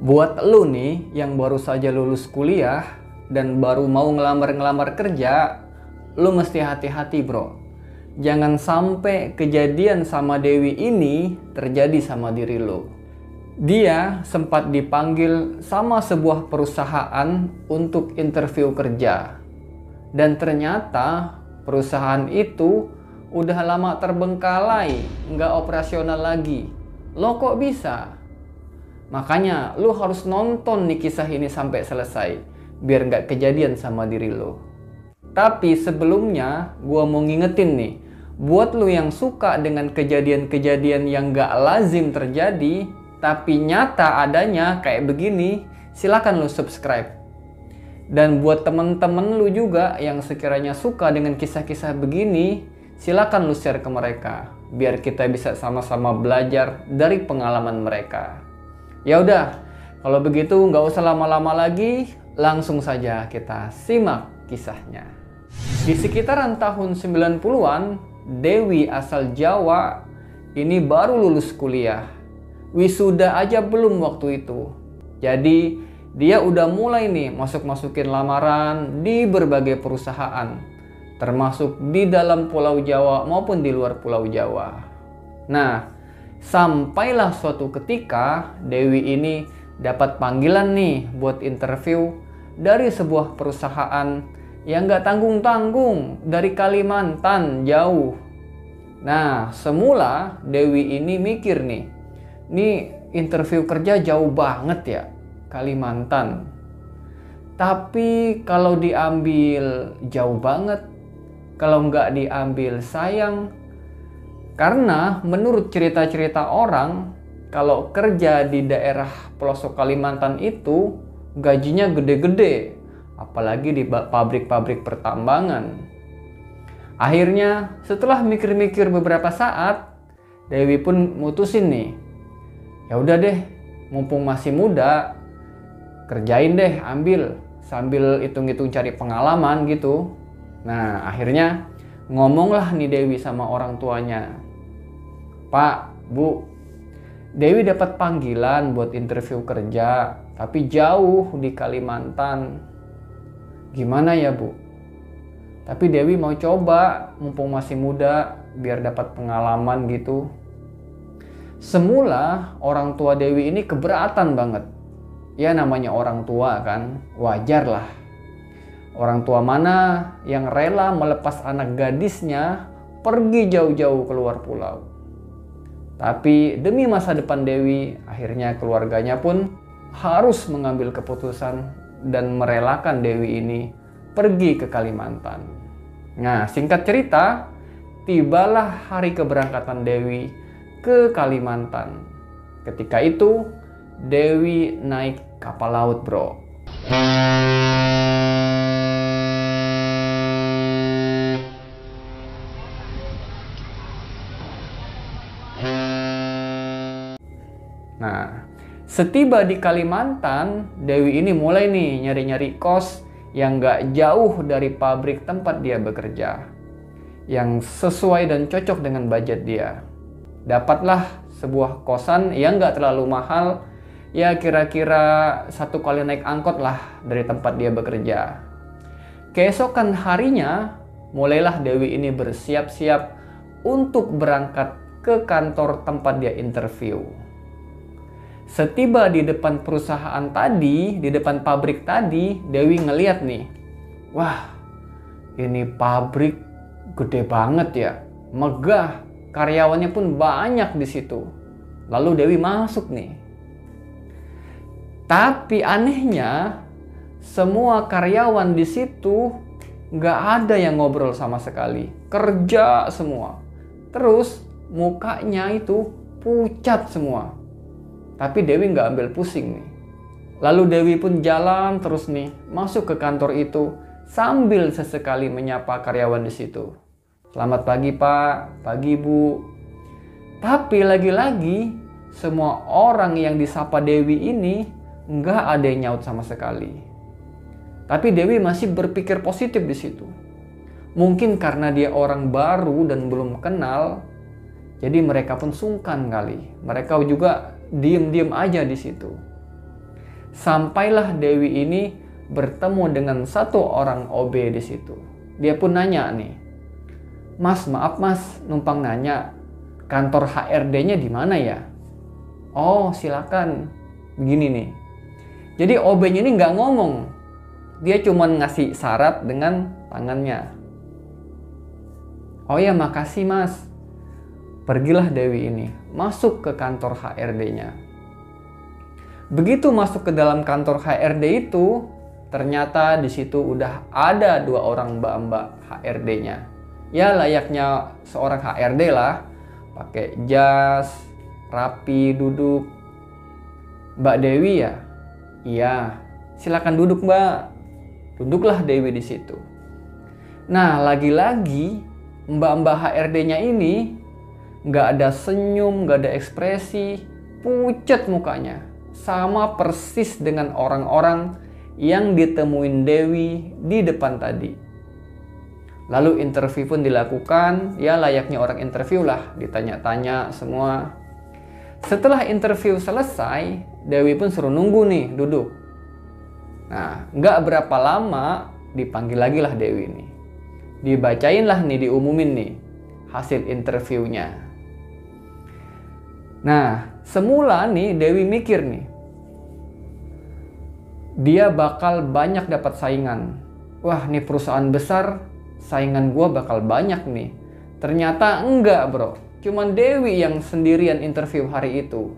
Buat lu nih yang baru saja lulus kuliah dan baru mau ngelamar-ngelamar kerja, lu mesti hati-hati bro. Jangan sampai kejadian sama Dewi ini terjadi sama diri lu. Dia sempat dipanggil sama sebuah perusahaan untuk interview kerja. Dan ternyata perusahaan itu udah lama terbengkalai, nggak operasional lagi. Lo kok bisa? Makanya lu harus nonton nih kisah ini sampai selesai, biar nggak kejadian sama diri lo. Tapi sebelumnya gua mau ngingetin nih, buat lu yang suka dengan kejadian-kejadian yang nggak lazim terjadi, tapi nyata adanya kayak begini, silakan lu subscribe. Dan buat temen-temen lu juga yang sekiranya suka dengan kisah-kisah begini, silakan lu share ke mereka, biar kita bisa sama-sama belajar dari pengalaman mereka. Ya udah, kalau begitu nggak usah lama-lama lagi, langsung saja kita simak kisahnya. Di sekitaran tahun 90-an, Dewi asal Jawa ini baru lulus kuliah. Wisuda aja belum waktu itu. Jadi dia udah mulai nih masuk-masukin lamaran di berbagai perusahaan, termasuk di dalam Pulau Jawa maupun di luar Pulau Jawa. Nah, sampailah suatu ketika Dewi ini dapat panggilan nih buat interview dari sebuah perusahaan yang gak tanggung-tanggung dari Kalimantan jauh. Nah, semula Dewi ini mikir nih interview kerja jauh banget ya, Kalimantan. Tapi kalau diambil jauh banget, kalau nggak diambil sayang. Karena menurut cerita-cerita orang, kalau kerja di daerah pelosok Kalimantan itu gajinya gede-gede, apalagi di pabrik-pabrik pertambangan. Akhirnya setelah mikir-mikir beberapa saat, Dewi pun mutusin nih, ya udah deh, mumpung masih muda, kerjain deh, ambil, sambil hitung-hitung cari pengalaman gitu. Nah, akhirnya ngomonglah nih Dewi sama orang tuanya. Pak, Bu, Dewi dapat panggilan buat interview kerja, tapi jauh di Kalimantan. Gimana ya, Bu? Tapi Dewi mau coba, mumpung masih muda, biar dapat pengalaman gitu. Semula orang tua Dewi ini keberatan banget. Ya namanya orang tua kan, wajar lah. Orang tua mana yang rela melepas anak gadisnya pergi jauh-jauh keluar pulau. Tapi demi masa depan Dewi, akhirnya keluarganya pun harus mengambil keputusan dan merelakan Dewi ini pergi ke Kalimantan. Nah, singkat cerita, tibalah hari keberangkatan Dewi ke Kalimantan. Ketika itu, Dewi naik kapal laut, bro. Nah, setiba di Kalimantan, Dewi ini mulai nih nyari-nyari kos yang gak jauh dari pabrik tempat dia bekerja, yang sesuai dan cocok dengan budget dia. Dapatlah sebuah kosan yang gak terlalu mahal, ya kira-kira 1 kali naik angkot lah dari tempat dia bekerja. Keesokan harinya, mulailah Dewi ini bersiap-siap untuk berangkat ke kantor tempat dia interview. Setiba di depan perusahaan tadi, di depan pabrik tadi, Dewi ngeliat nih, wah, ini pabrik gede banget ya, megah, karyawannya pun banyak di situ. Lalu Dewi masuk nih. Tapi anehnya, semua karyawan di situ nggak ada yang ngobrol sama sekali, kerja semua. Terus mukanya itu pucat semua. Tapi Dewi nggak ambil pusing nih. Lalu Dewi pun jalan terus nih, masuk ke kantor itu sambil sesekali menyapa karyawan di situ. Selamat pagi Pak, pagi Bu. Tapi lagi-lagi semua orang yang disapa Dewi ini nggak ada yang nyaut sama sekali. Tapi Dewi masih berpikir positif di situ. Mungkin karena dia orang baru dan belum kenal, jadi mereka pun sungkan kali. Mereka juga diem-diem aja di situ. Sampailah Dewi ini bertemu dengan satu orang OB di situ. Dia pun nanya nih, "Mas, maaf mas, numpang nanya, kantor HRD-nya di mana ya?" "Oh, silakan." Begini nih. Jadi OB-nya ini nggak ngomong. Dia cuma ngasih syarat dengan tangannya. "Oh ya, makasih mas." Pergilah Dewi ini masuk ke kantor HRD-nya. Begitu masuk ke dalam kantor HRD itu, ternyata di situ udah ada 2 orang mbak-mbak HRD-nya. Ya layaknya seorang HRD lah, pakai jas, rapi, duduk. "Mbak Dewi ya?" "Iya." "Silakan duduk mbak." Duduklah Dewi di situ. Nah, lagi-lagi mbak-mbak HRD-nya ini nggak ada senyum, nggak ada ekspresi, pucat mukanya. Sama persis dengan orang-orang yang ditemuin Dewi di depan tadi. Lalu interview pun dilakukan, ya layaknya orang interview lah, ditanya-tanya semua. Setelah interview selesai, Dewi pun suruh nunggu nih, duduk. Nah, nggak berapa lama dipanggil lagi lah Dewi nih. Dibacain lah nih, diumumin nih hasil interviewnya. Nah, semula nih Dewi mikir nih, dia bakal banyak dapat saingan. Wah, nih perusahaan besar, saingan gua bakal banyak nih. Ternyata enggak bro, cuman Dewi yang sendirian interview hari itu.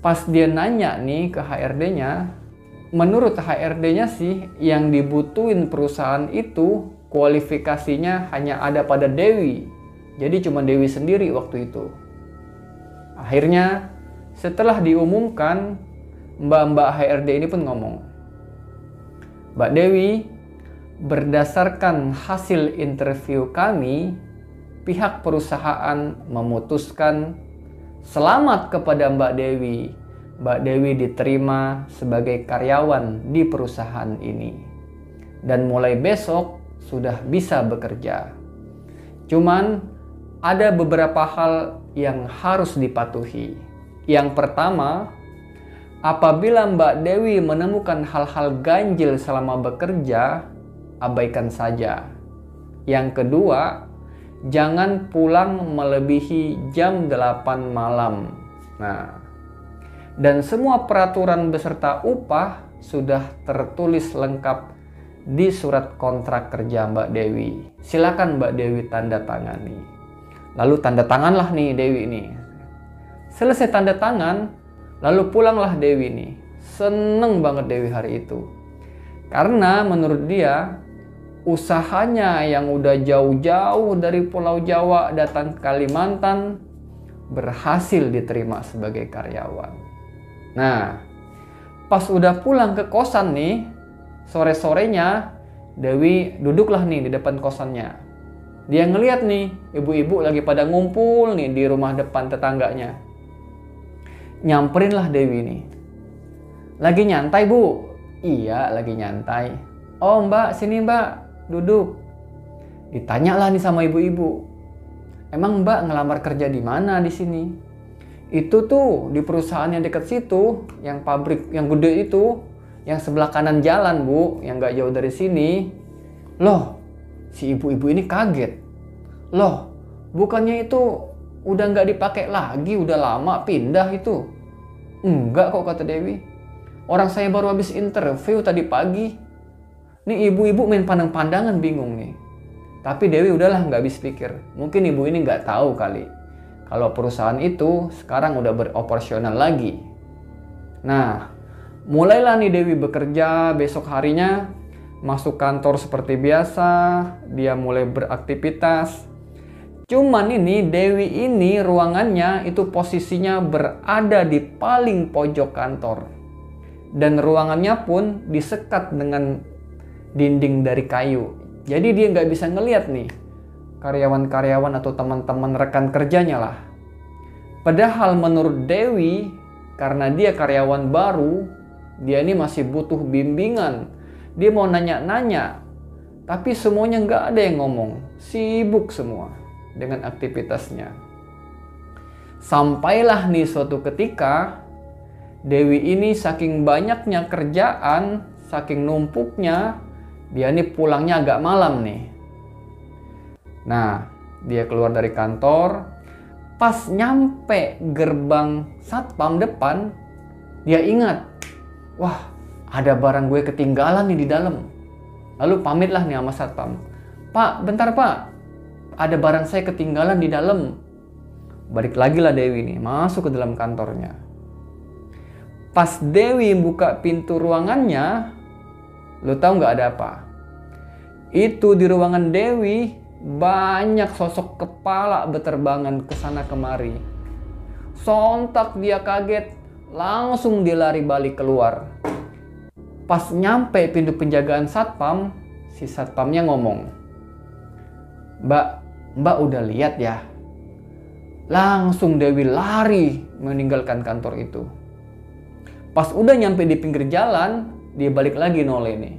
Pas dia nanya nih ke HRD-nya, menurut HRD-nya sih yang dibutuhin perusahaan itu kualifikasinya hanya ada pada Dewi. Jadi cuma Dewi sendiri waktu itu. Akhirnya setelah diumumkan, mbak-mbak HRD ini pun ngomong, "Mbak Dewi, berdasarkan hasil interview kami, pihak perusahaan memutuskan selamat kepada Mbak Dewi. Mbak Dewi diterima sebagai karyawan di perusahaan ini. Dan mulai besok sudah bisa bekerja. Cuman ada beberapa hal yang harus dipatuhi. Yang pertama, apabila Mbak Dewi menemukan hal-hal ganjil selama bekerja, abaikan saja. Yang kedua, jangan pulang melebihi jam 8 malam. Nah, dan semua peraturan beserta upah sudah tertulis lengkap di surat kontrak kerja Mbak Dewi. Silakan Mbak Dewi tanda tangani." Lalu tanda tanganlah nih Dewi ini. Selesai tanda tangan, lalu pulanglah Dewi nih. Seneng banget Dewi hari itu. Karena menurut dia, usahanya yang udah jauh-jauh dari Pulau Jawa datang ke Kalimantan berhasil diterima sebagai karyawan. Nah, pas udah pulang ke kosan nih, sore-sorenya Dewi duduklah nih di depan kosannya. Dia ngeliat nih, ibu-ibu lagi pada ngumpul nih di rumah depan tetangganya. Nyamperinlah Dewi nih. "Lagi nyantai bu?" "Iya, lagi nyantai." "Oh mbak, sini mbak, duduk." Ditanyalah nih sama ibu-ibu, "Emang mbak ngelamar kerja di mana di sini?" "Itu tuh di perusahaan yang dekat situ, yang pabrik yang gede itu, yang sebelah kanan jalan bu, yang gak jauh dari sini." Loh, si ibu-ibu ini kaget. "Loh, bukannya itu udah nggak dipakai lagi, udah lama pindah itu?" "Enggak kok," kata Dewi. "Orang saya baru habis interview tadi pagi." Nih ibu-ibu main pandang-pandangan bingung nih. Tapi Dewi udahlah nggak habis pikir. Mungkin ibu ini nggak tahu kali kalau perusahaan itu sekarang udah beroperasional lagi. Nah, mulailah nih Dewi bekerja besok harinya. Masuk kantor seperti biasa, dia mulai beraktivitas. Cuman ini Dewi ini ruangannya itu posisinya berada di paling pojok kantor. Dan ruangannya pun disekat dengan dinding dari kayu. Jadi dia nggak bisa ngeliat nih karyawan-karyawan atau teman-teman rekan kerjanya lah. Padahal menurut Dewi, karena dia karyawan baru, dia ini masih butuh bimbingan. Dia mau nanya-nanya, tapi semuanya nggak ada yang ngomong. Sibuk semua dengan aktivitasnya. Sampailah nih suatu ketika, Dewi ini saking banyaknya kerjaan, saking numpuknya, dia ini pulangnya agak malam nih. Nah, dia keluar dari kantor, pas nyampe gerbang satpam depan, dia ingat, wah ada barang gue ketinggalan nih di dalam. Lalu pamitlah nih sama satpam, Pak, bentar Pak, ada barang saya ketinggalan di dalam. Balik lagi lah Dewi nih, masuk ke dalam kantornya. Pas Dewi buka pintu ruangannya, lo tahu nggak ada apa? Itu di ruangan Dewi banyak sosok kepala berterbangan ke sana kemari. Sontak dia kaget, langsung dia lari balik keluar. Pas nyampe pintu penjagaan satpam, si satpamnya ngomong, Mbak udah lihat ya? Langsung Dewi lari meninggalkan kantor itu. Pas udah nyampe di pinggir jalan, dia balik lagi noleh nih.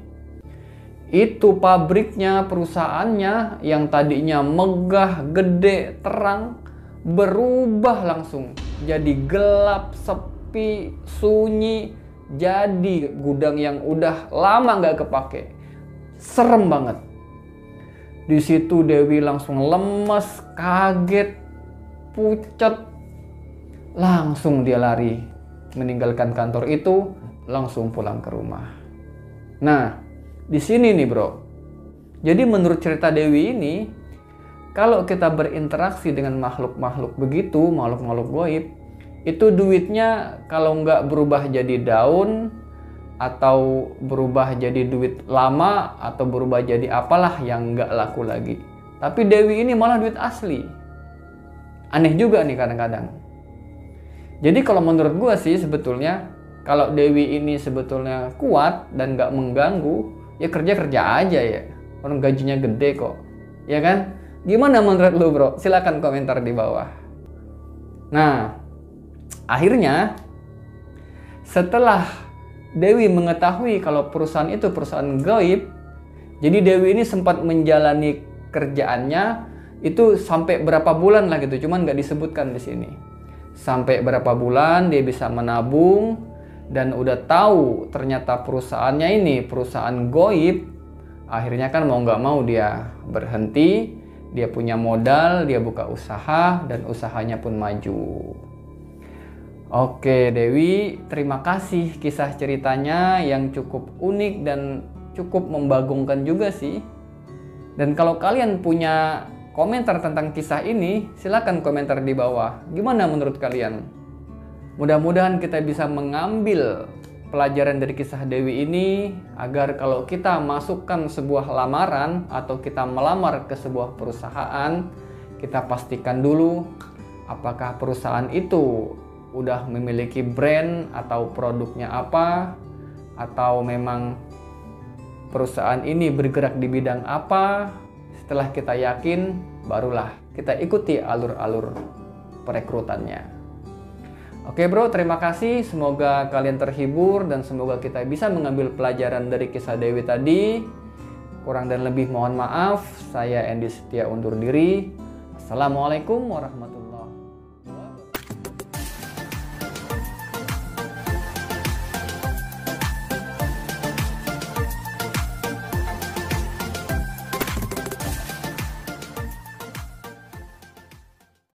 Itu pabriknya, perusahaannya yang tadinya megah, gede, terang, berubah langsung jadi gelap, sepi, sunyi, jadi gudang yang udah lama nggak kepake. Serem banget. Di situ Dewi langsung lemes, kaget, pucat. Langsung dia lari meninggalkan kantor itu, langsung pulang ke rumah. Nah, di sini nih bro. Jadi menurut cerita Dewi ini, kalau kita berinteraksi dengan makhluk-makhluk begitu, makhluk-makhluk gaib, itu duitnya kalau nggak berubah jadi daun, atau berubah jadi duit lama, atau berubah jadi apalah yang nggak laku lagi. Tapi Dewi ini malah duit asli. Aneh juga nih kadang-kadang. Jadi kalau menurut gue sih sebetulnya, kalau Dewi ini sebetulnya kuat dan nggak mengganggu, ya kerja aja ya. Orang gajinya gede kok, ya kan? Gimana menurut lu bro? Silakan komentar di bawah. Nah, akhirnya setelah Dewi mengetahui kalau perusahaan itu perusahaan gaib, jadi Dewi ini sempat menjalani kerjaannya itu sampai berapa bulan lah gitu, cuman nggak disebutkan di sini. Sampai berapa bulan dia bisa menabung dan udah tahu ternyata perusahaannya ini perusahaan gaib. Akhirnya kan mau nggak mau dia berhenti, dia punya modal, dia buka usaha dan usahanya pun maju. Oke Dewi, terima kasih kisah ceritanya yang cukup unik dan cukup membagongkan juga sih. Dan kalau kalian punya komentar tentang kisah ini, silakan komentar di bawah. Gimana menurut kalian? Mudah-mudahan kita bisa mengambil pelajaran dari kisah Dewi ini, agar kalau kita masukkan sebuah lamaran atau kita melamar ke sebuah perusahaan, kita pastikan dulu apakah perusahaan itu udah memiliki brand atau produknya apa, atau memang perusahaan ini bergerak di bidang apa. Setelah kita yakin, barulah kita ikuti alur-alur perekrutannya. Oke bro, terima kasih. Semoga kalian terhibur dan semoga kita bisa mengambil pelajaran dari kisah Dewi tadi. Kurang dan lebih mohon maaf. Saya Andy Setia undur diri. Assalamualaikum warahmatullahi wabarakatuh.